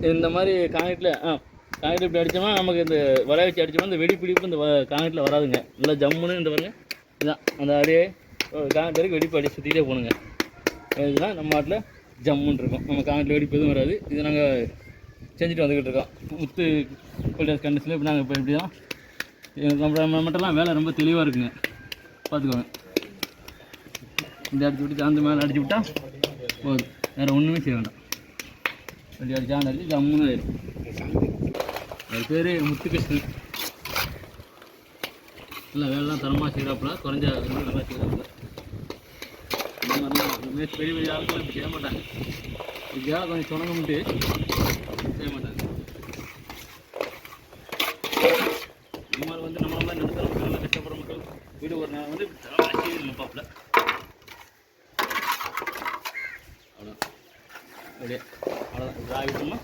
இந்த மாதிரி காங்கிரீட்டில் காங்கிரீட் இப்படி அடித்தோம்னா நமக்கு இந்த வலைய வச்சு அடித்தோம்னா இந்த வெடிப்பிடிப்பு இந்த காங்கிரீட்டில் வராதுங்க. நல்லா ஜம்முன்னு இந்த பாருங்க இதுதான் அந்த அப்படியே காங்கிரீட் வரைக்கும் வெடிப்பு அடி சுற்றிட்டே போகணுங்க. இதுதான் நம்ம நாட்டில் ஜம்முன்னு இருக்கும். நம்ம காங்கிரீட்டில் வெடிப்பு எதுவும் வராது. இது நாங்கள் செஞ்சுட்டு வந்துக்கிட்டு இருக்கோம். முத்து பில்டர்ஸ் கண்டிஷனில் இப்போ நாங்கள் இப்போ இப்படி தான் நம்ம மட்டும்லாம் வேலை ரொம்ப தெளிவாக இருக்குங்க. பார்த்துக்கோங்க. இந்த அடிச்சு விட்டு அந்த மேலே அடிச்சு விட்டால் போதும், வேறு ஒன்றுமே செய்ய வேண்டாம். அப்படி அடிச்சு அடிச்சு ஜம்முன்னு ஆயிடும். அது பேர் முத்துகிருஷ்ணன். இல்லை வேலைலாம் தரமாக செய்கிறாப்புல, குறைஞ்ச நல்லா செய்கிறாப்புல. இந்த மாதிரிலாம் பெரிய பெரிய ஆளுக்கு இப்படி செய்ய மாட்டாங்க. இப்படியா கொஞ்சம் சொன்னங்கம்ட்டு செய்ய மாட்டாங்க. நம்ம வந்து நம்ம மாதிரி நடுத்தர மக்கள் கஷ்டப்படுற மக்கள் வீடு ஒரு நாள் வந்து தரமாக செய்து பார்ப்பல. அவ்வளோ அப்படியே அவ்வளோதான். இப்படி ஆகிட்டோம்னா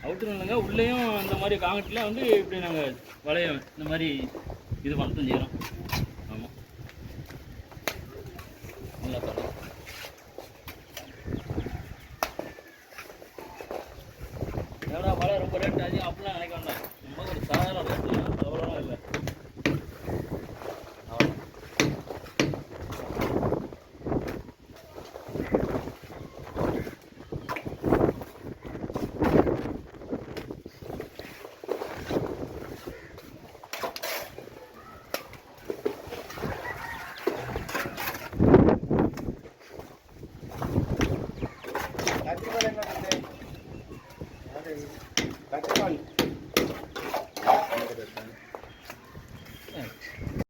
அவுட்ரு இல்லைங்க. உள்ளேயும் இந்த மாதிரி காங்கிரீட்டில் வந்து இப்படி நாங்கள் வளைய இந்த மாதிரி இது பண்ண செய்கிறோம். ஆமாம், நல்லா பண்ணுறோம். ஏன்னா வலை ரொம்ப ரேட் அதிகம் அப்படிலாம் நினைக்க